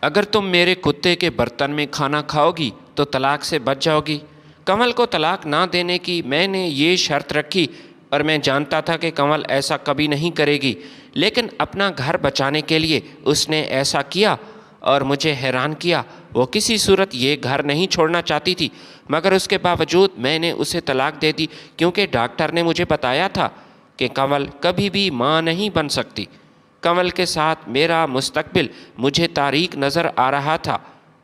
اگر تم میرے کتے کے برتن میں کھانا کھاؤ گی تو طلاق سے بچ جاؤ گی۔ کنول کو طلاق نہ دینے کی میں نے یہ شرط رکھی اور میں جانتا تھا کہ کنول ایسا کبھی نہیں کرے گی، لیکن اپنا گھر بچانے کے لیے اس نے ایسا کیا اور مجھے حیران کیا۔ وہ کسی صورت یہ گھر نہیں چھوڑنا چاہتی تھی، مگر اس کے باوجود میں نے اسے طلاق دے دی، کیونکہ ڈاکٹر نے مجھے بتایا تھا کہ کنول کبھی بھی ماں نہیں بن سکتی۔ کنول کے ساتھ میرا مستقبل مجھے تاریک نظر آ رہا تھا۔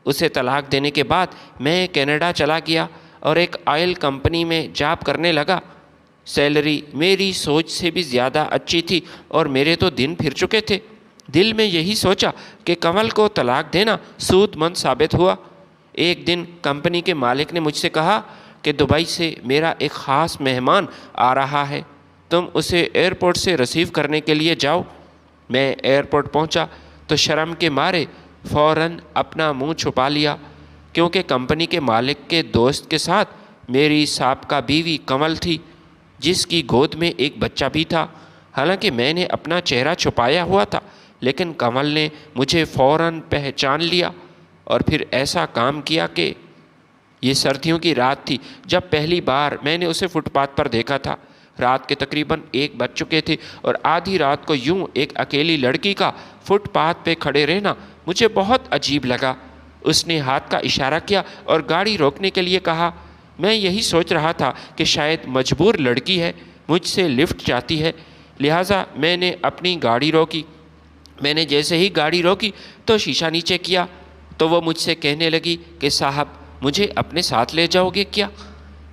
اسے طلاق دینے کے بعد میں کینیڈا چلا گیا اور ایک آئل کمپنی میں جاب کرنے لگا۔ سیلری میری سوچ سے بھی زیادہ اچھی تھی اور میرے تو دن پھر چکے تھے۔ دل میں یہی سوچا کہ کنول کو طلاق دینا سود مند ثابت ہوا۔ ایک دن کمپنی کے مالک نے مجھ سے کہا کہ دبئی سے میرا ایک خاص مہمان آ رہا ہے، تم اسے ایئرپورٹ سے ریسیو کرنے کے لیے جاؤ۔ میں ایئرپورٹ پہنچا تو شرم کے مارے فوراً اپنا منہ چھپا لیا، کیونکہ کمپنی کے مالک کے دوست کے ساتھ میری سابقہ بیوی کنول تھی، جس کی گود میں ایک بچہ بھی تھا۔ حالانکہ میں نے اپنا چہرہ چھپایا ہوا تھا، لیکن کنول نے مجھے فوراً پہچان لیا اور پھر ایسا کام کیا کہ یہ سردیوں کی رات تھی جب پہلی بار میں نے اسے فٹ پاتھ پر دیکھا تھا۔ رات کے تقریباً 1 بج چکے تھے اور آدھی رات کو یوں ایک اکیلی لڑکی کا فٹ پاتھ پہ کھڑے رہنا مجھے بہت عجیب لگا۔ اس نے ہاتھ کا اشارہ کیا اور گاڑی روکنے کے لیے کہا۔ میں یہی سوچ رہا تھا کہ شاید مجبور لڑکی ہے، مجھ سے لفٹ چاہتی ہے، لہٰذا میں نے اپنی گاڑی روکی۔ میں نے جیسے ہی گاڑی روکی تو شیشہ نیچے کیا تو وہ مجھ سے کہنے لگی کہ صاحب مجھے اپنے ساتھ لے جاؤ گے کیا؟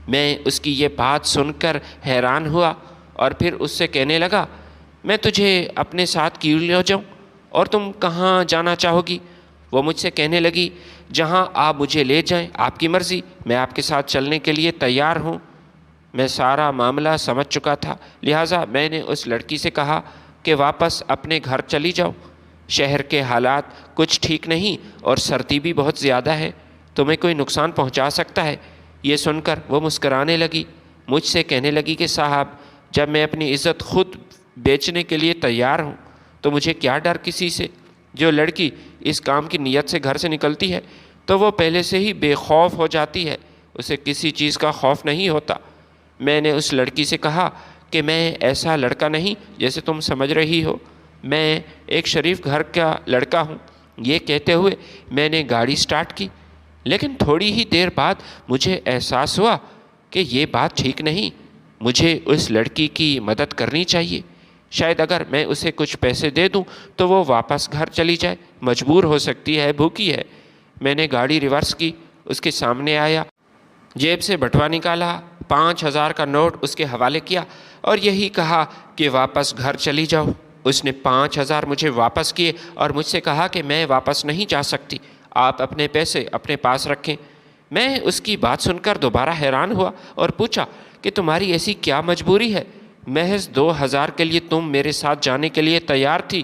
میں اس کی یہ بات سن کر حیران ہوا اور پھر اس سے کہنے لگا، میں تجھے اپنے ساتھ کیوں لے جاؤں اور تم کہاں جانا چاہو گی؟ وہ مجھ سے کہنے لگی، جہاں آپ مجھے لے جائیں، آپ کی مرضی، میں آپ کے ساتھ چلنے کے لیے تیار ہوں۔ میں سارا معاملہ سمجھ چکا تھا، لہٰذا میں نے اس لڑکی سے کہا کہ واپس اپنے گھر چلی جاؤ، شہر کے حالات کچھ ٹھیک نہیں اور سردی بھی بہت زیادہ ہے، تمہیں کوئی نقصان پہنچا سکتا ہے۔ یہ سن کر وہ مسکرانے لگی، مجھ سے کہنے لگی کہ صاحب جب میں اپنی عزت خود بیچنے کے لیے تیار ہوں تو مجھے کیا ڈر کسی سے؟ جو لڑکی اس کام کی نیت سے گھر سے نکلتی ہے تو وہ پہلے سے ہی بے خوف ہو جاتی ہے، اسے کسی چیز کا خوف نہیں ہوتا۔ میں نے اس لڑکی سے کہا کہ میں ایسا لڑکا نہیں جیسے تم سمجھ رہی ہو، میں ایک شریف گھر کا لڑکا ہوں۔ یہ کہتے ہوئے میں نے گاڑی سٹارٹ کی، لیکن تھوڑی ہی دیر بعد مجھے احساس ہوا کہ یہ بات ٹھیک نہیں، مجھے اس لڑکی کی مدد کرنی چاہیے۔ شاید اگر میں اسے کچھ پیسے دے دوں تو وہ واپس گھر چلی جائے، مجبور ہو سکتی ہے، بھوکی ہے۔ میں نے گاڑی ریورس کی، اس کے سامنے آیا، جیب سے بٹوا نکالا، 5000 کا نوٹ اس کے حوالے کیا اور یہی کہا کہ واپس گھر چلی جاؤ۔ اس نے 5000 مجھے واپس کیے اور مجھ سے کہا کہ میں واپس نہیں جا سکتی، آپ اپنے پیسے اپنے پاس رکھیں۔ میں اس کی بات سن کر دوبارہ حیران ہوا اور پوچھا کہ تمہاری ایسی کیا مجبوری ہے؟ محض 2000 کے لیے تم میرے ساتھ جانے کے لیے تیار تھی،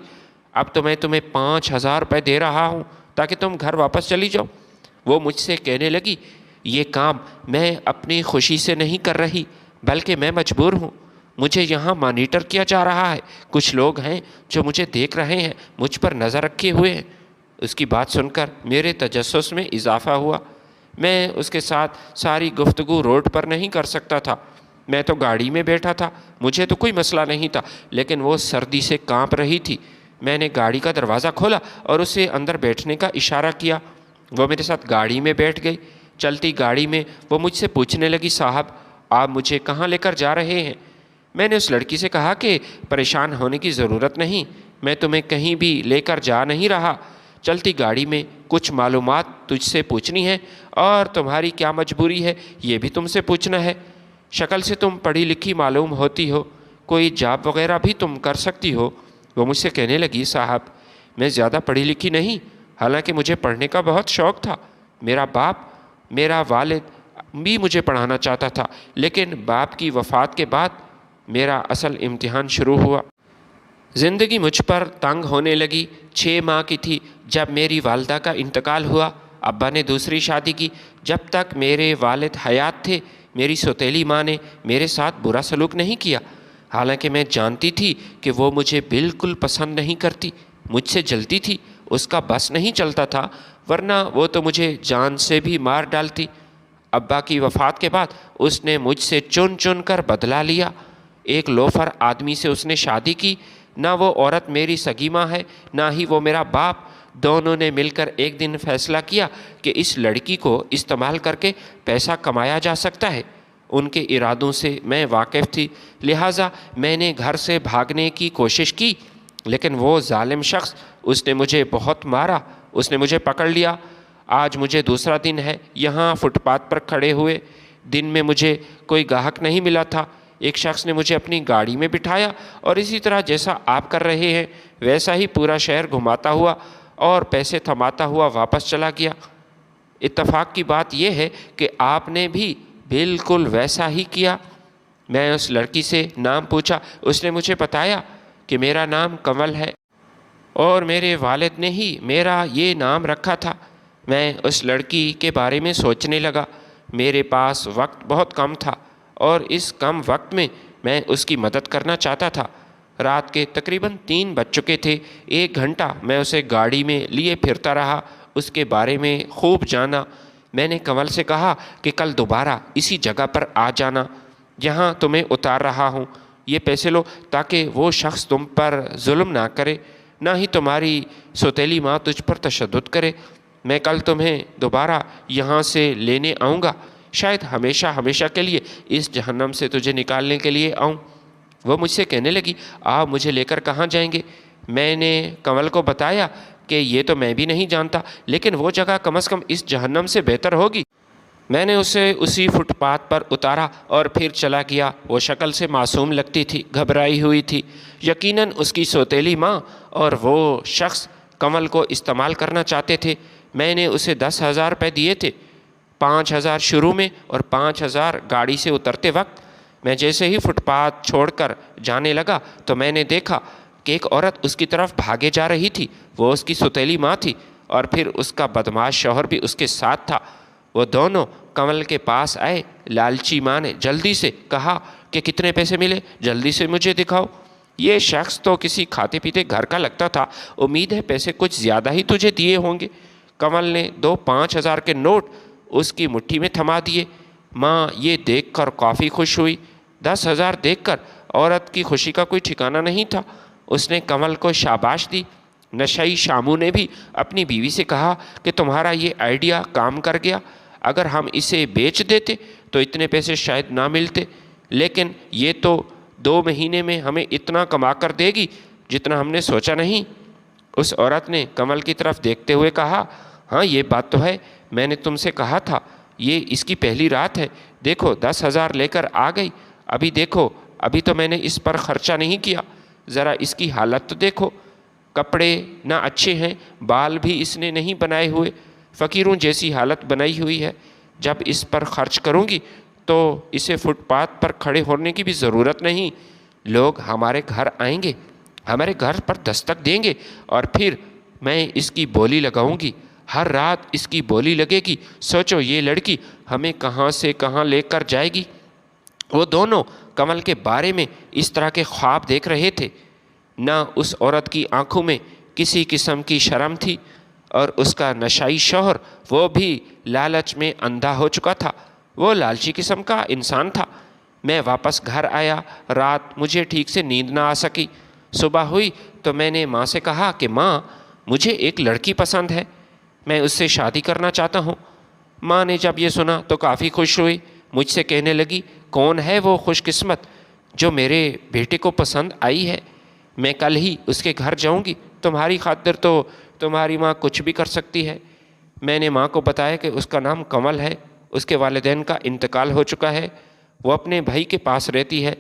اب تو میں تمہیں 5000 روپے دے رہا ہوں تاکہ تم گھر واپس چلی جاؤ۔ وہ مجھ سے کہنے لگی، یہ کام میں اپنی خوشی سے نہیں کر رہی بلکہ میں مجبور ہوں، مجھے یہاں مانیٹر کیا جا رہا ہے، کچھ لوگ ہیں جو مجھے دیکھ رہے ہیں، مجھ پر نظر رکھے ہوئے ہیں۔ اس کی بات سن کر میرے تجسس میں اضافہ ہوا۔ میں اس کے ساتھ ساری گفتگو روڈ پر نہیں کر سکتا تھا، میں تو گاڑی میں بیٹھا تھا، مجھے تو کوئی مسئلہ نہیں تھا، لیکن وہ سردی سے کانپ رہی تھی۔ میں نے گاڑی کا دروازہ کھولا اور اسے اندر بیٹھنے کا اشارہ کیا، وہ میرے ساتھ گاڑی میں بیٹھ گئی۔ چلتی گاڑی میں وہ مجھ سے پوچھنے لگی، صاحب آپ مجھے کہاں لے کر جا رہے ہیں؟ میں نے اس لڑکی سے کہا کہ پریشان ہونے کی ضرورت نہیں، میں تمہیں کہیں بھی لے کر جا نہیں رہا، چلتی گاڑی میں کچھ معلومات تجھ سے پوچھنی ہے اور تمہاری کیا مجبوری ہے یہ بھی تم سے پوچھنا ہے۔ شکل سے تم پڑھی لکھی معلوم ہوتی ہو، کوئی جاب وغیرہ بھی تم کر سکتی ہو۔ وہ مجھ سے کہنے لگی، صاحب میں زیادہ پڑھی لکھی نہیں، حالانکہ مجھے پڑھنے کا بہت شوق تھا، میرا والد بھی مجھے پڑھانا چاہتا تھا، لیکن باپ کی وفات کے بعد میرا اصل امتحان شروع ہوا۔ زندگی مجھ پر تنگ ہونے لگی۔ 6 ماہ کی تھی جب میری والدہ کا انتقال ہوا۔ ابا نے دوسری شادی کی۔ جب تک میرے والد حیات تھے میری سوتیلی ماں نے میرے ساتھ برا سلوک نہیں کیا، حالانکہ میں جانتی تھی کہ وہ مجھے بالکل پسند نہیں کرتی، مجھ سے جلتی تھی، اس کا بس نہیں چلتا تھا، ورنہ وہ تو مجھے جان سے بھی مار ڈالتی۔ ابا کی وفات کے بعد اس نے مجھ سے چن چن کر بدلا لیا۔ ایک لوفر آدمی سے اس نے شادی کی، نہ وہ عورت میری سگی ماں ہے، نہ ہی وہ میرا باپ۔ دونوں نے مل کر ایک دن فیصلہ کیا کہ اس لڑکی کو استعمال کر کے پیسہ کمایا جا سکتا ہے۔ ان کے ارادوں سے میں واقف تھی، لہٰذا میں نے گھر سے بھاگنے کی کوشش کی، لیکن وہ ظالم شخص، اس نے مجھے بہت مارا، اس نے مجھے پکڑ لیا۔ آج مجھے دوسرا دن ہے یہاں فٹ پاتھ پر کھڑے ہوئے۔ دن میں مجھے کوئی گاہک نہیں ملا تھا۔ ایک شخص نے مجھے اپنی گاڑی میں بٹھایا اور اسی طرح جیسا آپ کر رہے ہیں ویسا ہی پورا شہر گھماتا ہوا اور پیسے تھماتا ہوا واپس چلا گیا۔ اتفاق کی بات یہ ہے کہ آپ نے بھی بالکل ویسا ہی کیا۔ میں اس لڑکی سے نام پوچھا، اس نے مجھے بتایا کہ میرا نام کنول ہے اور میرے والد نے ہی میرا یہ نام رکھا تھا۔ میں اس لڑکی کے بارے میں سوچنے لگا۔ میرے پاس وقت بہت کم تھا اور اس کم وقت میں میں اس کی مدد کرنا چاہتا تھا۔ رات کے تقریباً 3 بج چکے تھے۔ 1 گھنٹہ میں اسے گاڑی میں لیے پھرتا رہا، اس کے بارے میں خوب جانا۔ میں نے کنول سے کہا کہ کل دوبارہ اسی جگہ پر آ جانا جہاں تمہیں اتار رہا ہوں۔ یہ پیسے لو تاکہ وہ شخص تم پر ظلم نہ کرے، نہ ہی تمہاری سوتیلی ماں تجھ پر تشدد کرے۔ میں کل تمہیں دوبارہ یہاں سے لینے آؤں گا، شاید ہمیشہ ہمیشہ کے لیے اس جہنم سے تجھے نکالنے کے لیے آؤں۔ وہ مجھ سے کہنے لگی، آپ مجھے لے کر کہاں جائیں گے؟ میں نے کنول کو بتایا کہ یہ تو میں بھی نہیں جانتا، لیکن وہ جگہ کم از کم اس جہنم سے بہتر ہوگی۔ میں نے اسے اسی فٹ پاتھ پر اتارا اور پھر چلا گیا۔ وہ شکل سے معصوم لگتی تھی، گھبرائی ہوئی تھی۔ یقیناً اس کی سوتیلی ماں اور وہ شخص کنول کو استعمال کرنا چاہتے تھے۔ میں نے اسے 10,000 روپے دیے تھے، 5,000 شروع میں اور 5,000 گاڑی سے اترتے وقت۔ میں جیسے ہی فٹ پاتھ چھوڑ کر جانے لگا تو میں نے دیکھا کہ ایک عورت اس کی طرف بھاگے جا رہی تھی۔ وہ اس کی سوتیلی ماں تھی اور پھر اس کا بدمعاش شوہر بھی اس کے ساتھ تھا۔ وہ دونوں کنول کے پاس آئے۔ لالچی ماں نے جلدی سے کہا کہ کتنے پیسے ملے، جلدی سے مجھے دکھاؤ۔ یہ شخص تو کسی کھاتے پیتے گھر کا لگتا تھا، امید ہے پیسے کچھ زیادہ ہی تجھے دیے ہوں گے۔ کنول نے 2 5,000 کے نوٹ اس کی مٹھی میں تھما دیے۔ ماں یہ دیکھ کر کافی خوش ہوئی۔ 10,000 دیکھ کر عورت کی خوشی کا کوئی ٹھکانہ نہیں تھا۔ اس نے کنول کو شاباش دی۔ نشئی شامو نے بھی اپنی بیوی سے کہا کہ تمہارا یہ آئیڈیا کام کر گیا، اگر ہم اسے بیچ دیتے تو اتنے پیسے شاید نہ ملتے، لیکن یہ تو 2 مہینے میں ہمیں اتنا کما کر دے گی جتنا ہم نے سوچا نہیں۔ اس عورت نے کنول کی طرف دیکھتے ہوئے کہا، ہاں یہ بات تو ہے، میں نے تم سے کہا تھا یہ اس کی پہلی رات ہے، دیکھو 10,000 لے کر آ گئی۔ ابھی دیکھو، ابھی تو میں نے اس پر خرچہ نہیں کیا، ذرا اس کی حالت تو دیکھو، کپڑے نہ اچھے ہیں، بال بھی اس نے نہیں بنائے ہوئے، فقیروں جیسی حالت بنائی ہوئی ہے۔ جب اس پر خرچ کروں گی تو اسے فٹ پاتھ پر کھڑے ہونے کی بھی ضرورت نہیں، لوگ ہمارے گھر آئیں گے، ہمارے گھر پر دستک دیں گے اور پھر میں اس کی بولی لگاؤں گی، ہر رات اس کی بولی لگے گی۔ سوچو یہ لڑکی ہمیں کہاں سے کہاں لے کر جائے گی۔ وہ دونوں کنول کے بارے میں اس طرح کے خواب دیکھ رہے تھے۔ نہ اس عورت کی آنکھوں میں کسی قسم کی شرم تھی اور اس کا نشائی شوہر وہ بھی لالچ میں اندھا ہو چکا تھا، وہ لالچی قسم کا انسان تھا۔ میں واپس گھر آیا، رات مجھے ٹھیک سے نیند نہ آ سکی۔ صبح ہوئی تو میں نے ماں سے کہا کہ ماں، مجھے ایک لڑکی پسند ہے، میں اس سے شادی کرنا چاہتا ہوں۔ ماں نے جب یہ سنا تو کافی خوش ہوئی، مجھ سے کہنے لگی، کون ہے وہ خوش قسمت جو میرے بیٹے کو پسند آئی ہے؟ میں کل ہی اس کے گھر جاؤں گی، تمہاری خاطر تو تمہاری ماں کچھ بھی کر سکتی ہے۔ میں نے ماں کو بتایا کہ اس کا نام کنول ہے، اس کے والدین کا انتقال ہو چکا ہے، وہ اپنے بھائی کے پاس رہتی ہے۔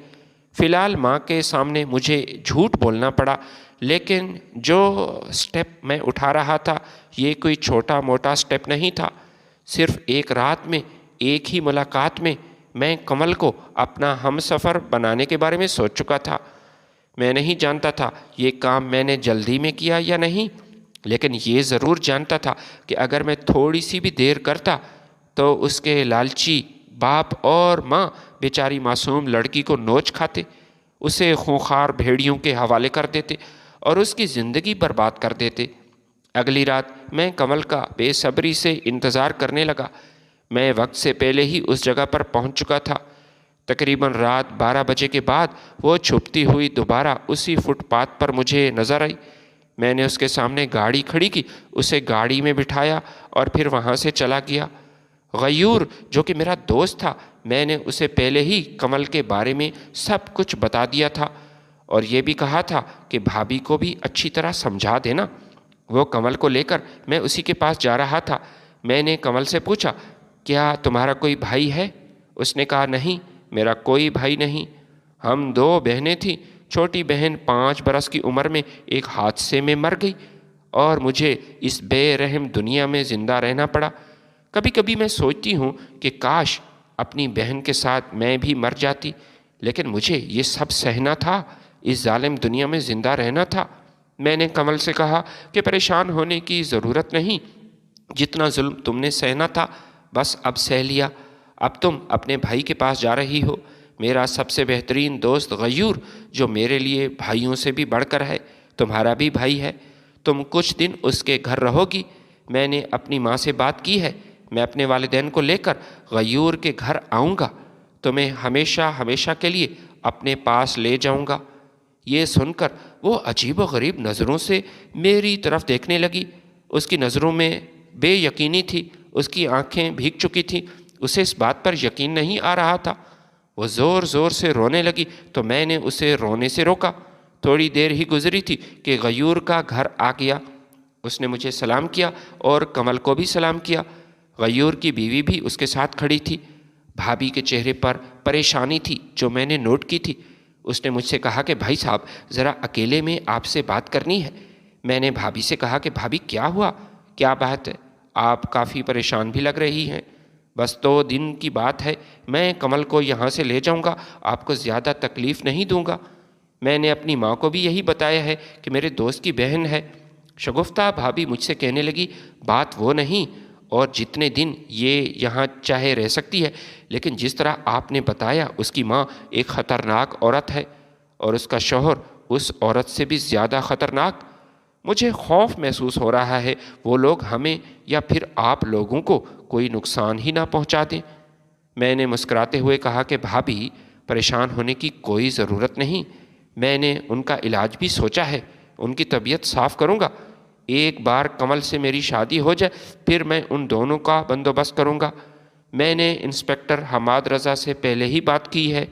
فی الحال ماں کے سامنے مجھے جھوٹ بولنا پڑا، لیکن جو سٹیپ میں اٹھا رہا تھا یہ کوئی چھوٹا موٹا سٹیپ نہیں تھا۔ صرف ایک رات میں، ایک ہی ملاقات میں میں کنول کو اپنا ہم سفر بنانے کے بارے میں سوچ چکا تھا۔ میں نہیں جانتا تھا یہ کام میں نے جلدی میں کیا یا نہیں، لیکن یہ ضرور جانتا تھا کہ اگر میں تھوڑی سی بھی دیر کرتا تو اس کے لالچی باپ اور ماں بیچاری معصوم لڑکی کو نوچ کھاتے، اسے خونخوار بھیڑیوں کے حوالے کر دیتے اور اس کی زندگی برباد کر دیتے۔ اگلی رات میں کمل کا بے صبری سے انتظار کرنے لگا۔ میں وقت سے پہلے ہی اس جگہ پر پہنچ چکا تھا۔ تقریباً رات 12 بجے کے بعد وہ چھپتی ہوئی دوبارہ اسی فٹ پاتھ پر مجھے نظر آئی۔ میں نے اس کے سامنے گاڑی کھڑی کی، اسے گاڑی میں بٹھایا اور پھر وہاں سے چلا گیا۔ غیور جو کہ میرا دوست تھا، میں نے اسے پہلے ہی کمل کے بارے میں سب کچھ بتا دیا تھا اور یہ بھی کہا تھا کہ بھابھی کو بھی اچھی طرح سمجھا دینا۔ وہ کمل کو لے کر میں اسی کے پاس جا رہا تھا۔ میں نے کمل سے پوچھا، کیا تمہارا کوئی بھائی ہے؟ اس نے کہا، نہیں، میرا کوئی بھائی نہیں، ہم 2 بہنیں تھیں۔ چھوٹی بہن 5 برس کی عمر میں ایک حادثے میں مر گئی اور مجھے اس بے رحم دنیا میں زندہ رہنا پڑا۔ کبھی کبھی میں سوچتی ہوں کہ کاش اپنی بہن کے ساتھ میں بھی مر جاتی، لیکن مجھے یہ سب سہنا تھا، اس ظالم دنیا میں زندہ رہنا تھا۔ میں نے کمل سے کہا کہ پریشان ہونے کی ضرورت نہیں، جتنا ظلم تم نے سہنا تھا بس اب سہ لیا۔ اب تم اپنے بھائی کے پاس جا رہی ہو، میرا سب سے بہترین دوست غیور، جو میرے لیے بھائیوں سے بھی بڑھ کر ہے، تمہارا بھی بھائی ہے۔ تم کچھ دن اس کے گھر رہو گی۔ میں نے اپنی ماں سے بات کی ہے، میں اپنے والدین کو لے کر غیور کے گھر آؤں گا، تمہیں ہمیشہ ہمیشہ کے لیے اپنے پاس لے جاؤں گا۔ یہ سن کر وہ عجیب و غریب نظروں سے میری طرف دیکھنے لگی۔ اس کی نظروں میں بے یقینی تھی، اس کی آنکھیں بھیگ چکی تھیں، اسے اس بات پر یقین نہیں آ رہا تھا۔ وہ زور زور سے رونے لگی تو میں نے اسے رونے سے روکا۔ تھوڑی دیر ہی گزری تھی کہ غیور کا گھر آ گیا۔ اس نے مجھے سلام کیا اور کمل کو بھی سلام کیا۔ غیور کی بیوی بھی اس کے ساتھ کھڑی تھی۔ بھابھی کے چہرے پر پریشانی تھی جو میں نے نوٹ کی تھی۔ اس نے مجھ سے کہا کہ بھائی صاحب، ذرا اکیلے میں آپ سے بات کرنی ہے۔ میں نے بھابھی سے کہا کہ بھابھی کیا ہوا؟ کیا بات ہے؟ آپ کافی پریشان بھی لگ رہی ہیں۔ بس 2 دن کی بات ہے، میں کمل کو یہاں سے لے جاؤں گا، آپ کو زیادہ تکلیف نہیں دوں گا۔ میں نے اپنی ماں کو بھی یہی بتایا ہے کہ میرے دوست کی بہن ہے۔ شگفتہ بھابھی مجھ سے کہنے لگی، بات وہ نہیں، اور جتنے دن یہ یہاں چاہے رہ سکتی ہے، لیکن جس طرح آپ نے بتایا اس کی ماں ایک خطرناک عورت ہے اور اس کا شوہر اس عورت سے بھی زیادہ خطرناک۔ مجھے خوف محسوس ہو رہا ہے وہ لوگ ہمیں یا پھر آپ لوگوں کو کوئی نقصان ہی نہ پہنچا دیں۔ میں نے مسکراتے ہوئے کہا کہ بھابھی، پریشان ہونے کی کوئی ضرورت نہیں، میں نے ان کا علاج بھی سوچا ہے، ان کی طبیعت صاف کروں گا۔ ایک بار کمل سے میری شادی ہو جائے پھر میں ان دونوں کا بندوبست کروں گا۔ میں نے انسپکٹر حماد رضا سے پہلے ہی بات کی ہے،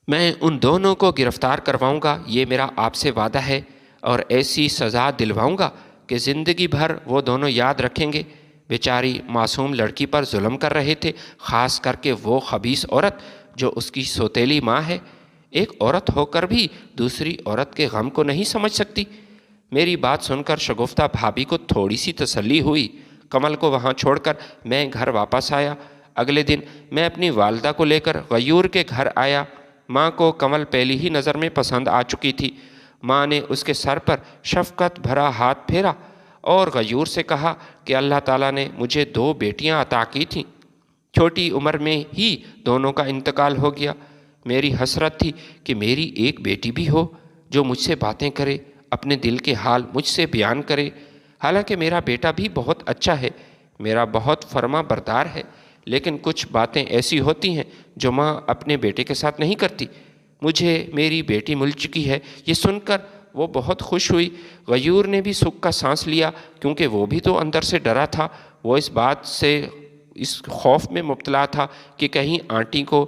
میں ان دونوں کو گرفتار کرواؤں گا، یہ میرا آپ سے وعدہ ہے، اور ایسی سزا دلواؤں گا کہ زندگی بھر وہ دونوں یاد رکھیں گے۔ بیچاری معصوم لڑکی پر ظلم کر رہے تھے، خاص کر کے وہ خبیث عورت جو اس کی سوتیلی ماں ہے۔ ایک عورت ہو کر بھی دوسری عورت کے غم کو نہیں سمجھ سکتی۔ میری بات سن کر شگفتہ بھابھی کو تھوڑی سی تسلی ہوئی۔ کمل کو وہاں چھوڑ کر میں گھر واپس آیا۔ اگلے دن میں اپنی والدہ کو لے کر غیور کے گھر آیا۔ ماں کو کمل پہلی ہی نظر میں پسند آ چکی تھی۔ ماں نے اس کے سر پر شفقت بھرا ہاتھ پھیرا اور غیور سے کہا کہ اللہ تعالیٰ نے مجھے 2 بیٹیاں عطا کی تھیں، چھوٹی عمر میں ہی دونوں کا انتقال ہو گیا۔ میری حسرت تھی کہ میری ایک بیٹی بھی ہو جو مجھ سے باتیں کرے، اپنے دل کے حال مجھ سے بیان کرے۔ حالانکہ میرا بیٹا بھی بہت اچھا ہے، میرا بہت فرما بردار ہے، لیکن کچھ باتیں ایسی ہوتی ہیں جو ماں اپنے بیٹے کے ساتھ نہیں کرتی۔ مجھے میری بیٹی مل چکی ہے، یہ سن کر وہ بہت خوش ہوئی۔ غیور نے بھی سکھ کا سانس لیا، کیونکہ وہ بھی تو اندر سے ڈرا تھا۔ وہ اس بات سے اس خوف میں مبتلا تھا کہ کہیں آنٹی کو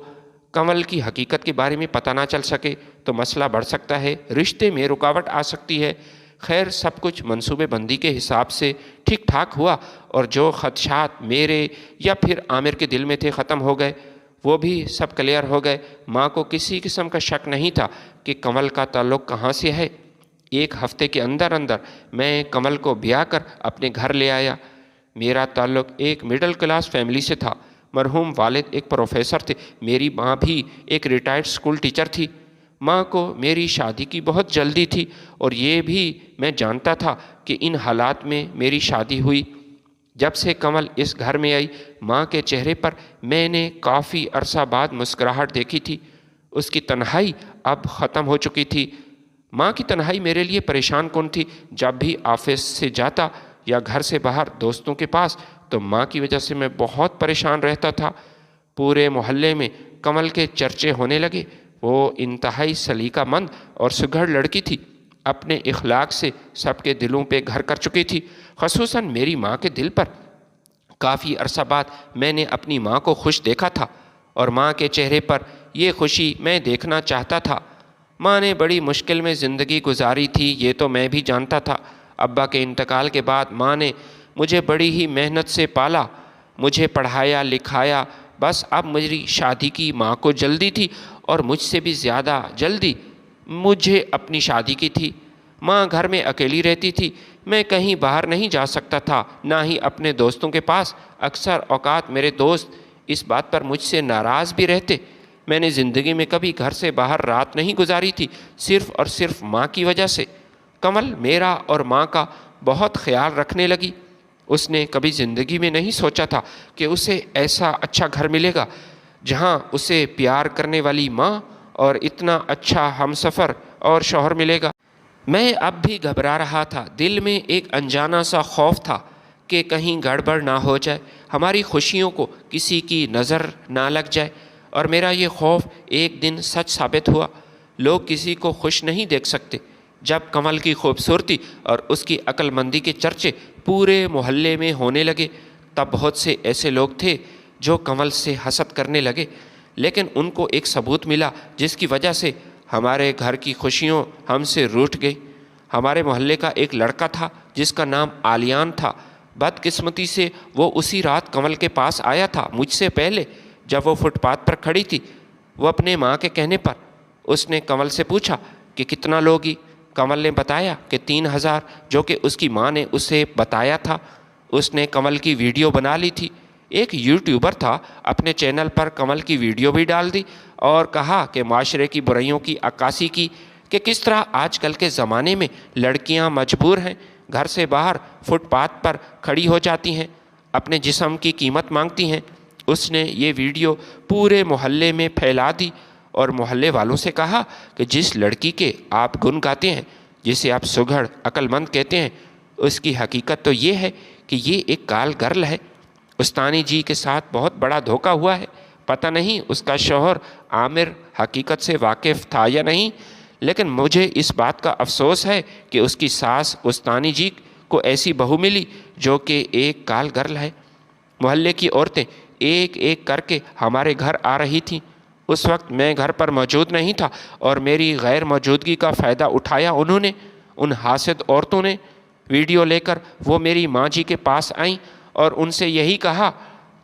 کمل کی حقیقت کے بارے میں پتہ نہ چل سکے تو مسئلہ بڑھ سکتا ہے، رشتے میں رکاوٹ آ سکتی ہے۔ خیر، سب کچھ منصوبے بندی کے حساب سے ٹھیک ٹھاک ہوا اور جو خدشات میرے یا پھر عامر کے دل میں تھے ختم ہو گئے، وہ بھی سب کلیئر ہو گئے۔ ماں کو کسی قسم کا شک نہیں تھا کہ کمل کا تعلق کہاں سے ہے۔ 1 ہفتے کے اندر میں کمل کو بیاہ کر اپنے گھر لے آیا۔ میرا تعلق ایک مڈل کلاس فیملی سے تھا۔ مرحوم والد ایک پروفیسر تھے، میری ماں بھی ایک ریٹائرڈ اسکول ٹیچر تھی۔ ماں کو میری شادی کی بہت جلدی تھی اور یہ بھی میں جانتا تھا کہ ان حالات میں میری شادی ہوئی۔ جب سے کمل اس گھر میں آئی، ماں کے چہرے پر میں نے کافی عرصہ بعد مسکراہٹ دیکھی تھی۔ اس کی تنہائی اب ختم ہو چکی تھی۔ ماں کی تنہائی میرے لیے پریشان کن تھی۔ جب بھی آفس سے جاتا یا گھر سے باہر دوستوں کے پاس تو ماں کی وجہ سے میں بہت پریشان رہتا تھا۔ پورے محلے میں کمل کے چرچے ہونے لگے۔ وہ انتہائی سلیقہ مند اور سگڑ لڑکی تھی، اپنے اخلاق سے سب کے دلوں پہ گھر کر چکی تھی، خصوصاً میری ماں کے دل پر۔ کافی عرصہ بعد میں نے اپنی ماں کو خوش دیکھا تھا اور ماں کے چہرے پر یہ خوشی میں دیکھنا چاہتا تھا۔ ماں نے بڑی مشکل میں زندگی گزاری تھی، یہ تو میں بھی جانتا تھا۔ ابا کے انتقال کے بعد ماں نے مجھے بڑی ہی محنت سے پالا، مجھے پڑھایا لکھایا۔ بس اب میری شادی کی ماں کو جلدی تھی اور مجھ سے بھی زیادہ جلدی مجھے اپنی شادی کی تھی۔ ماں گھر میں اکیلی رہتی تھی، میں کہیں باہر نہیں جا سکتا تھا، نہ ہی اپنے دوستوں کے پاس۔ اکثر اوقات میرے دوست اس بات پر مجھ سے ناراض بھی رہتے۔ میں نے زندگی میں کبھی گھر سے باہر رات نہیں گزاری تھی، صرف اور صرف ماں کی وجہ سے۔ کمل میرا اور ماں کا بہت خیال رکھنے لگی۔ اس نے کبھی زندگی میں نہیں سوچا تھا کہ اسے ایسا اچھا گھر ملے گا جہاں اسے پیار کرنے والی ماں اور اتنا اچھا ہمسفر اور شوہر ملے گا۔ میں اب بھی گھبرا رہا تھا، دل میں ایک انجانا سا خوف تھا کہ کہیں گڑبڑ نہ ہو جائے، ہماری خوشیوں کو کسی کی نظر نہ لگ جائے۔ اور میرا یہ خوف ایک دن سچ ثابت ہوا۔ لوگ کسی کو خوش نہیں دیکھ سکتے۔ جب کمل کی خوبصورتی اور اس کی عقل مندی کے چرچے پورے محلے میں ہونے لگے، تب بہت سے ایسے لوگ تھے جو کمل سے حسد کرنے لگے، لیکن ان کو ایک ثبوت ملا جس کی وجہ سے ہمارے گھر کی خوشیوں ہم سے روٹھ گئی۔ ہمارے محلے کا ایک لڑکا تھا جس کا نام عالیان تھا۔ بدقسمتی سے وہ اسی رات کمل کے پاس آیا تھا مجھ سے پہلے، جب وہ فٹ پاتھ پر کھڑی تھی۔ وہ اپنے ماں کے کہنے پر اس نے کمل سے پوچھا کہ کتنا لوگی؟ کمل نے بتایا کہ 3000، جو کہ اس کی ماں نے اسے بتایا تھا۔ اس نے کمل کی ویڈیو بنا لی تھی، ایک یوٹیوبر تھا، اپنے چینل پر کمل کی ویڈیو بھی ڈال دی اور کہا کہ معاشرے کی برائیوں کی عکاسی کی کہ کس طرح آج کل کے زمانے میں لڑکیاں مجبور ہیں، گھر سے باہر فٹ پاتھ پر کھڑی ہو جاتی ہیں، اپنے جسم کی قیمت مانگتی ہیں۔ اس نے یہ ویڈیو پورے محلے میں پھیلا دی اور محلے والوں سے کہا کہ جس لڑکی کے آپ گن گاتے ہیں، جسے آپ سگڑ عقل مند کہتے ہیں، اس کی حقیقت تو یہ ہے کہ یہ ایک کال گرل ہے۔ استانی جی کے ساتھ بہت بڑا دھوکہ ہوا ہے۔ پتہ نہیں اس کا شوہر عامر حقیقت سے واقف تھا یا نہیں، لیکن مجھے اس بات کا افسوس ہے کہ اس کی ساس استانی جی کو ایسی بہو ملی جو کہ ایک کال گرل ہے۔ محلے کی عورتیں ایک ایک کر کے ہمارے گھر آ رہی تھیں۔ اس وقت میں گھر پر موجود نہیں تھا اور میری غیر موجودگی کا فائدہ اٹھایا انہوں نے، ان حاسد عورتوں نے۔ ویڈیو لے کر وہ میری ماں جی کے پاس آئیں اور ان سے یہی کہا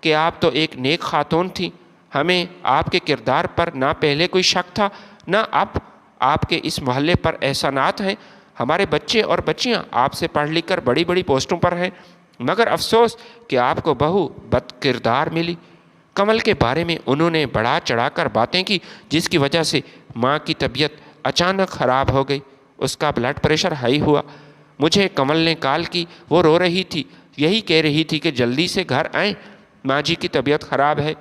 کہ آپ تو ایک نیک خاتون تھیں، ہمیں آپ کے کردار پر نہ پہلے کوئی شک تھا، نہ اب آپ کے اس محلے پر احسانات ہیں۔ ہمارے بچے اور بچیاں آپ سے پڑھ لکھ کر بڑی بڑی پوسٹوں پر ہیں، مگر افسوس کہ آپ کو بہو بد کردار ملی۔ کمل کے بارے میں انہوں نے بڑھا چڑھا کر باتیں کی، جس کی وجہ سے ماں کی طبیعت اچانک خراب ہو گئی، اس کا بلڈ پریشر ہائی ہوا۔ مجھے کمل نے کال کی، وہ رو رہی تھی، یہی کہہ رہی تھی کہ جلدی سے گھر آئیں، ماں جی کی طبیعت خراب ہے۔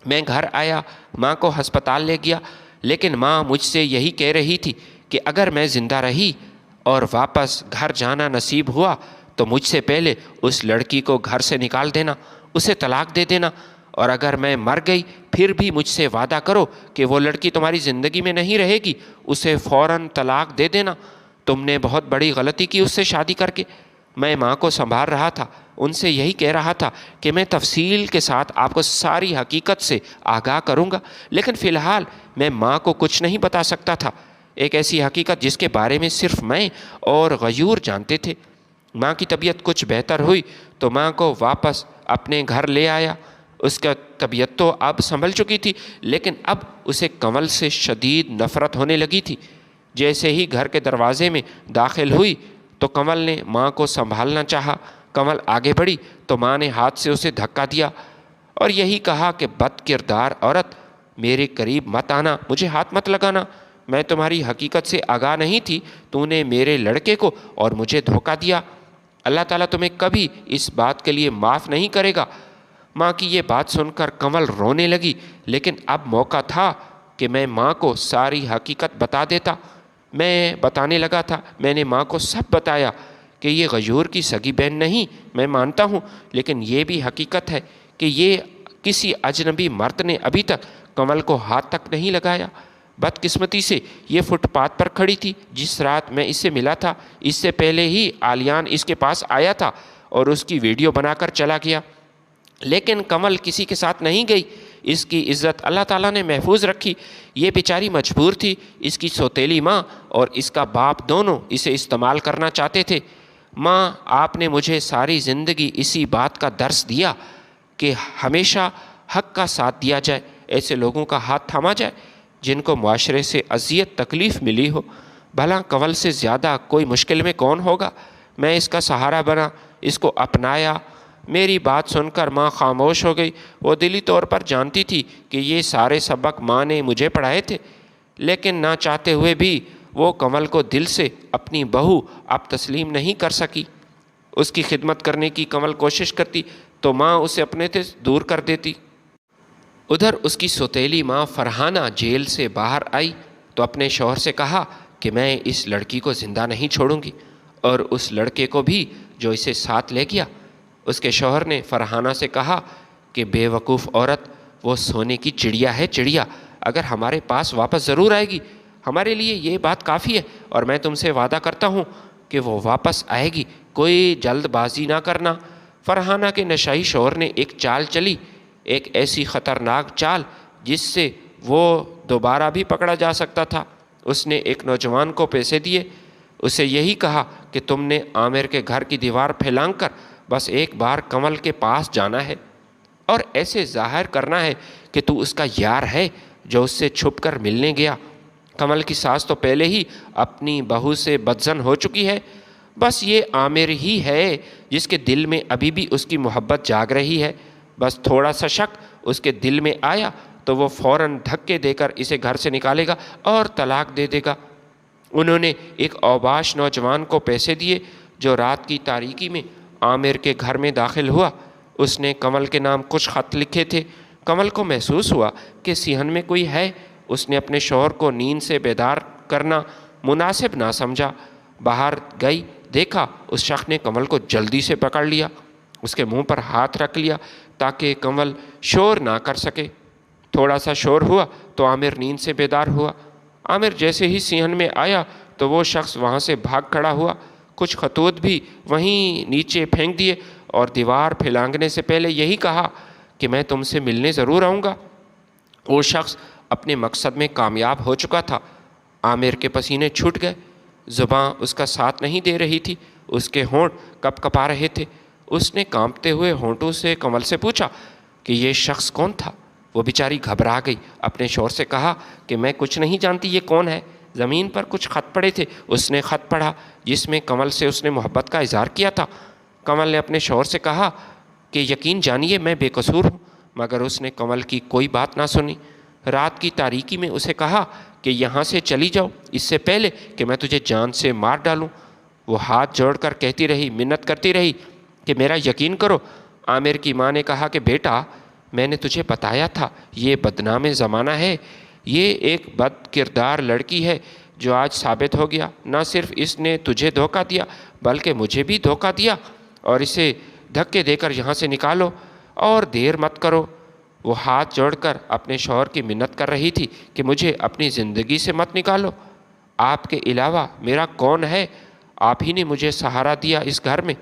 میں گھر آیا، ماں کو ہسپتال لے گیا، لیکن ماں مجھ سے یہی کہہ رہی تھی کہ اگر میں زندہ رہی اور واپس گھر جانا نصیب ہوا تو مجھ سے پہلے اس لڑکی کو گھر سے نکال دینا، اسے طلاق دے دینا، اور اگر میں مر گئی پھر بھی مجھ سے وعدہ کرو کہ وہ لڑکی تمہاری زندگی میں نہیں رہے گی، اسے فوراً طلاق دے دینا، تم نے بہت بڑی غلطی کی اس سے شادی کر کے۔ میں ماں کو سنبھال رہا تھا، ان سے یہی کہہ رہا تھا کہ میں تفصیل کے ساتھ آپ کو ساری حقیقت سے آگاہ کروں گا، لیکن فی الحال میں ماں کو کچھ نہیں بتا سکتا تھا، ایک ایسی حقیقت جس کے بارے میں صرف میں اور غیور جانتے تھے۔ ماں کی طبیعت کچھ بہتر ہوئی تو ماں کو واپس اپنے گھر لے آیا۔ اس کا طبیعت تو اب سنبھل چکی تھی، لیکن اب اسے کمل سے شدید نفرت ہونے لگی تھی۔ جیسے ہی گھر کے دروازے میں داخل ہوئی تو کمل نے ماں کو سنبھالنا چاہا۔ کمل آگے بڑھی تو ماں نے ہاتھ سے اسے دھکا دیا اور یہی کہا کہ بد کردار عورت، میرے قریب مت آنا، مجھے ہاتھ مت لگانا، میں تمہاری حقیقت سے آگاہ نہیں تھی، تو نے میرے لڑکے کو اور مجھے دھوکا دیا، اللہ تعالیٰ تمہیں کبھی اس بات کے لیے معاف نہیں کرے گا۔ ماں کی یہ بات سن کر کمل رونے لگی، لیکن اب موقع تھا کہ میں ماں کو ساری حقیقت بتا دیتا۔ میں بتانے لگا تھا، میں نے ماں کو سب بتایا کہ یہ غیور کی سگی بہن نہیں، میں مانتا ہوں، لیکن یہ بھی حقیقت ہے کہ یہ کسی اجنبی مرد نے ابھی تک کنول کو ہاتھ تک نہیں لگایا۔ بدقسمتی سے یہ فٹ پاتھ پر کھڑی تھی جس رات میں اس سے ملا تھا۔ اس سے پہلے ہی عالیان اس کے پاس آیا تھا اور اس کی ویڈیو بنا کر چلا گیا، لیکن کنول کسی کے ساتھ نہیں گئی۔ اس کی عزت اللہ تعالیٰ نے محفوظ رکھی۔ یہ بیچاری مجبور تھی، اس کی سوتیلی ماں اور اس کا باپ دونوں اسے استعمال کرنا چاہتے تھے۔ ماں، آپ نے مجھے ساری زندگی اسی بات کا درس دیا کہ ہمیشہ حق کا ساتھ دیا جائے، ایسے لوگوں کا ہاتھ تھاما جائے جن کو معاشرے سے اذیت تکلیف ملی ہو۔ بھلا کنول سے زیادہ کوئی مشکل میں کون ہوگا؟ میں اس کا سہارا بنا، اس کو اپنایا۔ میری بات سن کر ماں خاموش ہو گئی۔ وہ دلی طور پر جانتی تھی کہ یہ سارے سبق ماں نے مجھے پڑھائے تھے، لیکن نہ چاہتے ہوئے بھی وہ کنول کو دل سے اپنی بہو اب تسلیم نہیں کر سکی۔ اس کی خدمت کرنے کی کنول کوشش کرتی تو ماں اسے اپنے سے دور کر دیتی۔ ادھر اس کی سوتیلی ماں فرحانہ جیل سے باہر آئی تو اپنے شوہر سے کہا کہ میں اس لڑکی کو زندہ نہیں چھوڑوں گی، اور اس لڑکے کو بھی جو اسے ساتھ لے گیا۔ اس کے شوہر نے فرحانہ سے کہا کہ بے وقوف عورت، وہ سونے کی چڑیا ہے، چڑیا، اگر ہمارے پاس واپس ضرور آئے گی، ہمارے لیے یہ بات کافی ہے، اور میں تم سے وعدہ کرتا ہوں کہ وہ واپس آئے گی، کوئی جلد بازی نہ کرنا۔ فرحانہ کے نشائی شوہر نے ایک چال چلی، ایک ایسی خطرناک چال جس سے وہ دوبارہ بھی پکڑا جا سکتا تھا۔ اس نے ایک نوجوان کو پیسے دیے، اسے یہی کہا کہ تم نے عامر کے گھر کی دیوار پھیلانگ کر بس ایک بار کنول کے پاس جانا ہے اور ایسے ظاہر کرنا ہے کہ تو اس کا یار ہے جو اس سے چھپ کر ملنے گیا۔ کنول کی ساس تو پہلے ہی اپنی بہو سے بدظن ہو چکی ہے، بس یہ عامر ہی ہے جس کے دل میں ابھی بھی اس کی محبت جاگ رہی ہے۔ بس تھوڑا سا شک اس کے دل میں آیا تو وہ فوراً دھکے دے کر اسے گھر سے نکالے گا اور طلاق دے دے گا۔ انہوں نے ایک اوباش نوجوان کو پیسے دیے جو رات کی تاریکی میں عامر کے گھر میں داخل ہوا۔ اس نے کنول کے نام کچھ خط لکھے تھے۔ کنول کو محسوس ہوا کہ صحن میں کوئی ہے۔ اس نے اپنے شوہر کو نیند سے بیدار کرنا مناسب نہ سمجھا۔ باہر گئی، دیکھا اس شخص نے کنول کو جلدی سے پکڑ لیا، اس کے منہ پر ہاتھ رکھ لیا تاکہ کنول شور نہ کر سکے۔ تھوڑا سا شور ہوا تو عامر نیند سے بیدار ہوا۔ عامر جیسے ہی صحن میں آیا تو وہ شخص وہاں سے بھاگ کھڑا ہوا، کچھ خطوط بھی وہیں نیچے پھینک دیے اور دیوار پھیلانگنے سے پہلے یہی کہا کہ میں تم سے ملنے ضرور آؤں گا۔ وہ شخص اپنے مقصد میں کامیاب ہو چکا تھا۔ عامر کے پسینے چھوٹ گئے، زباں اس کا ساتھ نہیں دے رہی تھی، اس کے ہونٹ کپ کپا رہے تھے۔ اس نے کانپتے ہوئے ہونٹوں سے کنول سے پوچھا کہ یہ شخص کون تھا؟ وہ بیچاری گھبرا گئی، اپنے شوہر سے کہا کہ میں کچھ نہیں جانتی یہ کون ہے۔ زمین پر کچھ خط پڑے تھے، اس نے خط پڑھا جس میں کنول سے اس نے محبت کا اظہار کیا تھا۔ کنول نے اپنے شوہر سے کہا کہ یقین جانیے میں بے قصور ہوں، مگر اس نے کنول کی کوئی بات نہ سنی۔ رات کی تاریکی میں اسے کہا کہ یہاں سے چلی جاؤ اس سے پہلے کہ میں تجھے جان سے مار ڈالوں۔ وہ ہاتھ جوڑ کر کہتی رہی، منت کرتی رہی کہ میرا یقین کرو۔ عامر کی ماں نے کہا کہ بیٹا، میں نے تجھے بتایا تھا یہ بدنام زمانہ ہے، یہ ایک بد کردار لڑکی ہے جو آج ثابت ہو گیا۔ نہ صرف اس نے تجھے دھوکہ دیا بلکہ مجھے بھی دھوکہ دیا، اور اسے دھکے دے کر یہاں سے نکالو اور دیر مت کرو۔ وہ ہاتھ جوڑ کر اپنے شوہر کی منت کر رہی تھی کہ مجھے اپنی زندگی سے مت نکالو، آپ کے علاوہ میرا کون ہے؟ آپ ہی نے مجھے سہارا دیا اس گھر میں۔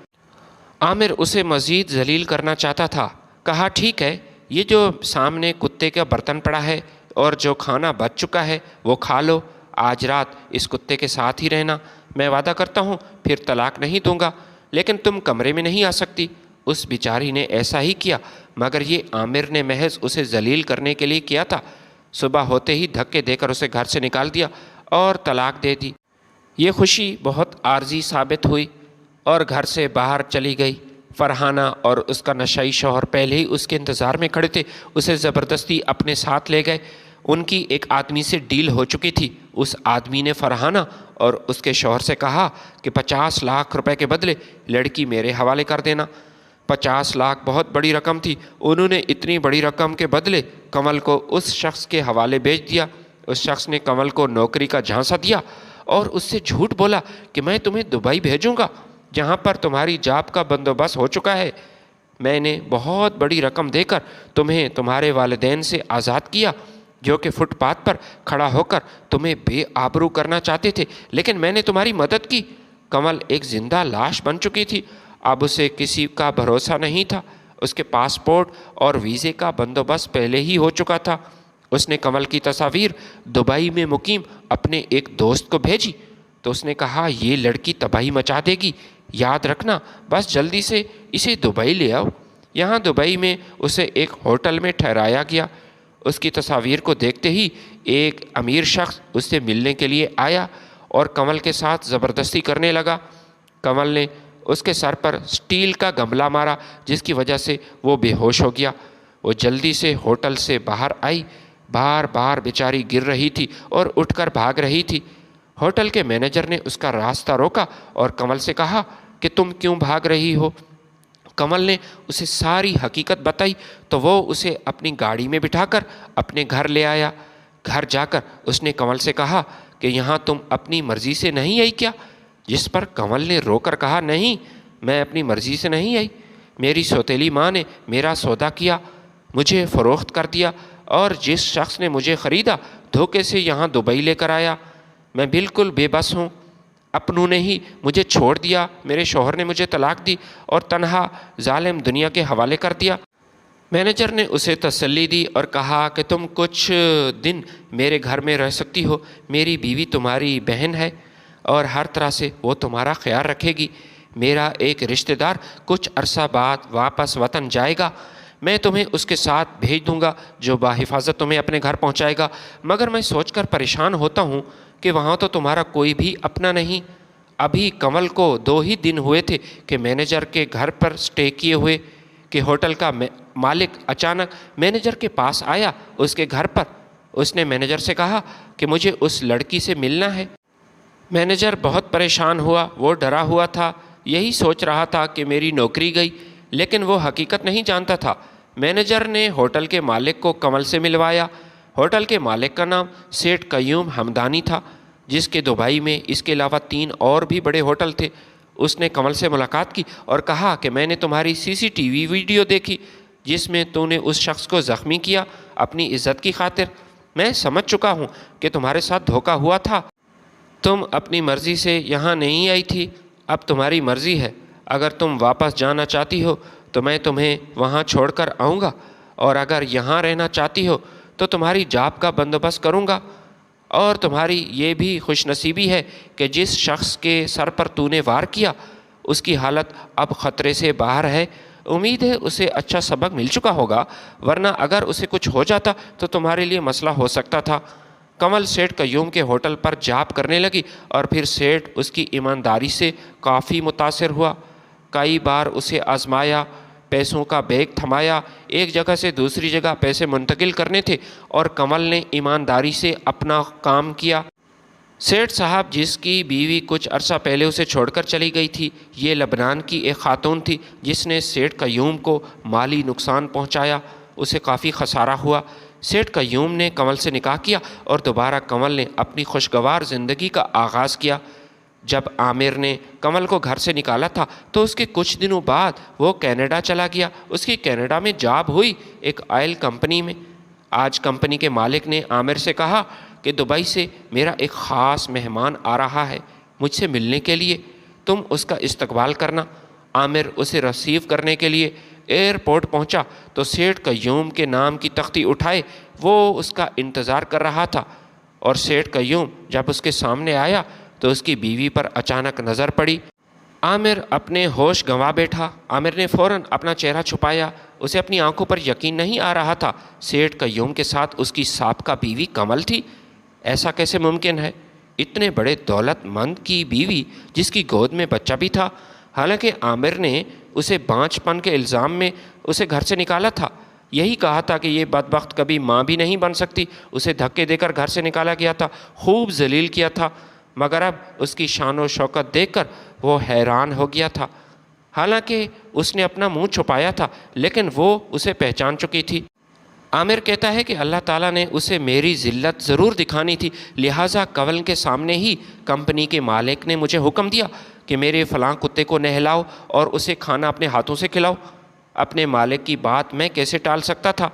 عامر اسے مزید ذلیل کرنا چاہتا تھا۔ کہا ٹھیک ہے، یہ جو سامنے کتے کا برتن پڑا ہے اور جو کھانا بچ چکا ہے وہ کھا لو، آج رات اس کتے کے ساتھ ہی رہنا، میں وعدہ کرتا ہوں پھر طلاق نہیں دوں گا، لیکن تم کمرے میں نہیں آ سکتی۔ اس بیچاری نے ایسا ہی کیا، مگر یہ عامر نے محض اسے ذلیل کرنے کے لیے کیا تھا۔ صبح ہوتے ہی دھکے دے کر اسے گھر سے نکال دیا اور طلاق دے دی۔ یہ خوشی بہت عارضی ثابت ہوئی اور گھر سے باہر چلی گئی۔ فرحانہ اور اس کا نشئی شوہر پہلے ہی اس کے انتظار میں کھڑے تھے، اسے زبردستی اپنے ساتھ لے گئے۔ ان کی ایک آدمی سے ڈیل ہو چکی تھی۔ اس آدمی نے فرحانہ اور اس کے شوہر سے کہا کہ 50 لاکھ روپے کے بدلے لڑکی میرے حوالے کر دینا۔ 50 لاکھ بہت بڑی رقم تھی۔ انہوں نے اتنی بڑی رقم کے بدلے کنول کو اس شخص کے حوالے بیچ دیا۔ اس شخص نے کنول کو نوکری کا جھانسا دیا اور اس سے جھوٹ بولا کہ میں تمہیں دبئی بھیجوں گا جہاں پر تمہاری جاب کا بندوبست ہو چکا ہے۔ میں نے بہت بڑی رقم دے کر تمہیں تمہارے والدین سے آزاد کیا جو کہ فٹ پاتھ پر کھڑا ہو کر تمہیں بے آبرو کرنا چاہتے تھے، لیکن میں نے تمہاری مدد کی۔ کمل ایک زندہ لاش بن چکی تھی۔ اب اسے کسی کا بھروسہ نہیں تھا۔ اس کے پاسپورٹ اور ویزے کا بندوبست پہلے ہی ہو چکا تھا۔ اس نے کمل کی تصاویر دبئی میں مقیم اپنے ایک دوست کو بھیجی تو اس نے کہا یہ لڑکی تباہی مچا دے گی، یاد رکھنا بس جلدی سے اسے دبئی لے آؤ۔ یہاں دبئی میں اسے ایک ہوٹل میں ٹھہرایا گیا۔ اس کی تصاویر کو دیکھتے ہی ایک امیر شخص اس سے ملنے کے لیے آیا اور کمل کے ساتھ زبردستی کرنے لگا۔ کمل نے اس کے سر پر سٹیل کا گملہ مارا جس کی وجہ سے وہ بے ہوش ہو گیا۔ وہ جلدی سے ہوٹل سے باہر آئی، بار بار بیچاری گر رہی تھی اور اٹھ کر بھاگ رہی تھی۔ ہوٹل کے مینیجر نے اس کا راستہ روکا اور کمل سے کہا کہ تم کیوں بھاگ رہی ہو؟ کمل نے اسے ساری حقیقت بتائی تو وہ اسے اپنی گاڑی میں بٹھا کر اپنے گھر لے آیا۔ گھر جا کر اس نے کمل سے کہا کہ یہاں تم اپنی مرضی سے نہیں آئی کیا؟ جس پر کمل نے رو کر کہا نہیں، میں اپنی مرضی سے نہیں آئی۔ میری سوتیلی ماں نے میرا سودا کیا، مجھے فروخت کر دیا اور جس شخص نے مجھے خریدا دھوکے سے یہاں دبئی لے کر آیا۔ میں بالکل بے بس ہوں۔ اپنوں نے ہی مجھے چھوڑ دیا، میرے شوہر نے مجھے طلاق دی اور تنہا ظالم دنیا کے حوالے کر دیا۔ مینیجر نے اسے تسلی دی اور کہا کہ تم کچھ دن میرے گھر میں رہ سکتی ہو، میری بیوی تمہاری بہن ہے اور ہر طرح سے وہ تمہارا خیال رکھے گی۔ میرا ایک رشتہ دار کچھ عرصہ بعد واپس وطن جائے گا، میں تمہیں اس کے ساتھ بھیج دوں گا جو بحفاظت تمہیں اپنے گھر پہنچائے گا، مگر میں سوچ کر پریشان ہوتا ہوں کہ وہاں تو تمہارا کوئی بھی اپنا نہیں۔ ابھی کمل کو 2 ہی دن ہوئے تھے کہ مینیجر کے گھر پر سٹے کیے ہوئے کہ ہوٹل کا مالک اچانک مینیجر کے پاس آیا اس کے گھر پر۔ اس نے مینیجر سے کہا کہ مجھے اس لڑکی سے ملنا ہے۔ مینیجر بہت پریشان ہوا، وہ ڈرا ہوا تھا، یہی سوچ رہا تھا کہ میری نوکری گئی، لیکن وہ حقیقت نہیں جانتا تھا۔ مینیجر نے ہوٹل کے مالک کو کمل سے ملوایا۔ ہوٹل کے مالک کا نام سیٹھ قیوم ہمدانی تھا جس کے دبئی میں اس کے علاوہ 3 اور بھی بڑے ہوٹل تھے۔ اس نے کمل سے ملاقات کی اور کہا کہ میں نے تمہاری CCTV ویڈیو دیکھی جس میں تو نے اس شخص کو زخمی کیا اپنی عزت کی خاطر۔ میں سمجھ چکا ہوں کہ تمہارے ساتھ دھوکہ ہوا تھا، تم اپنی مرضی سے یہاں نہیں آئی تھی، اب تمہاری مرضی ہے۔ اگر تم واپس جانا چاہتی ہو تو میں تمہیں وہاں چھوڑ کر آؤں گا، اور اگر یہاں رہنا چاہتی ہو تو تمہاری جاب کا بندوبست کروں گا۔ اور تمہاری یہ بھی خوش نصیبی ہے کہ جس شخص کے سر پر تو نے وار کیا اس کی حالت اب خطرے سے باہر ہے۔ امید ہے اسے اچھا سبق مل چکا ہوگا، ورنہ اگر اسے کچھ ہو جاتا تو تمہارے لیے مسئلہ ہو سکتا تھا۔ کمل سیٹھ قیوم کے ہوٹل پر جاب کرنے لگی اور پھر سیٹھ اس کی ایمانداری سے کافی متاثر ہوا۔ کئی بار اسے آزمایا، پیسوں کا بیگ تھمایا، ایک جگہ سے دوسری جگہ پیسے منتقل کرنے تھے اور کمل نے ایمانداری سے اپنا کام کیا۔ سیٹھ صاحب جس کی بیوی کچھ عرصہ پہلے اسے چھوڑ کر چلی گئی تھی، یہ لبنان کی ایک خاتون تھی جس نے سیٹھ قیوم کو مالی نقصان پہنچایا، اسے کافی خسارہ ہوا۔ سیٹھ قیوم نے کمل سے نکاح کیا اور دوبارہ کمل نے اپنی خوشگوار زندگی کا آغاز کیا۔ جب عامر نے کمل کو گھر سے نکالا تھا تو اس کے کچھ دنوں بعد وہ کینیڈا چلا گیا۔ اس کی کینیڈا میں جاب ہوئی ایک آئل کمپنی میں۔ آج کمپنی کے مالک نے عامر سے کہا کہ دبئی سے میرا ایک خاص مہمان آ رہا ہے مجھ سے ملنے کے لیے، تم اس کا استقبال کرنا۔ عامر اسے ریسیو کرنے کے لیے ایئرپورٹ پہنچا تو سیٹھ قیوم کے نام کی تختی اٹھائے وہ اس کا انتظار کر رہا تھا، اور سیٹھ قیوم جب اس کے سامنے آیا تو اس کی بیوی پر اچانک نظر پڑی۔ عامر اپنے ہوش گنوا بیٹھا۔ عامر نے فوراً اپنا چہرہ چھپایا، اسے اپنی آنکھوں پر یقین نہیں آ رہا تھا۔ سیٹھ قیوم کے ساتھ اس کی سابقہ بیوی کمل تھی، ایسا کیسے ممکن ہے؟ اتنے بڑے دولت مند کی بیوی جس کی گود میں بچہ بھی تھا، حالانکہ عامر نے اسے بانجھ پن کے الزام میں اسے گھر سے نکالا تھا، یہی کہا تھا کہ یہ بدبخت کبھی ماں بھی نہیں بن سکتی، اسے دھکے دے کر گھر سے نکالا گیا تھا، خوب ذلیل کیا تھا، مگر اب اس کی شان و شوکت دیکھ کر وہ حیران ہو گیا تھا۔ حالانکہ اس نے اپنا منہ چھپایا تھا لیکن وہ اسے پہچان چکی تھی۔ عامر کہتا ہے کہ اللہ تعالیٰ نے اسے میری ذلت ضرور دکھانی تھی، لہٰذا کنول کے سامنے ہی کمپنی کے مالک نے مجھے حکم دیا کہ میرے فلاں کتے کو نہلاؤ اور اسے کھانا اپنے ہاتھوں سے کھلاؤ۔ اپنے مالک کی بات میں کیسے ٹال سکتا تھا؟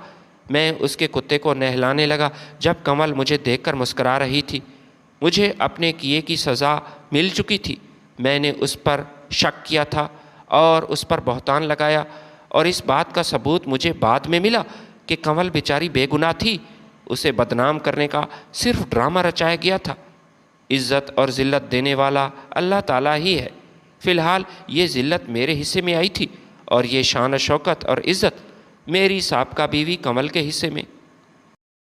میں اس کے کتے کو نہلانے لگا جب کنول مجھے دیکھ کر مسکرا رہی تھی۔ مجھے اپنے کیے کی سزا مل چکی تھی۔ میں نے اس پر شک کیا تھا اور اس پر بہتان لگایا، اور اس بات کا ثبوت مجھے بعد میں ملا کہ کنول بیچاری بے گناہ تھی، اسے بدنام کرنے کا صرف ڈرامہ رچایا گیا تھا۔ عزت اور ذلت دینے والا اللہ تعالیٰ ہی ہے۔ فی الحال یہ ذلت میرے حصے میں آئی تھی اور یہ شان و شوکت اور عزت میری سابقہ بیوی کنول کے حصے میں۔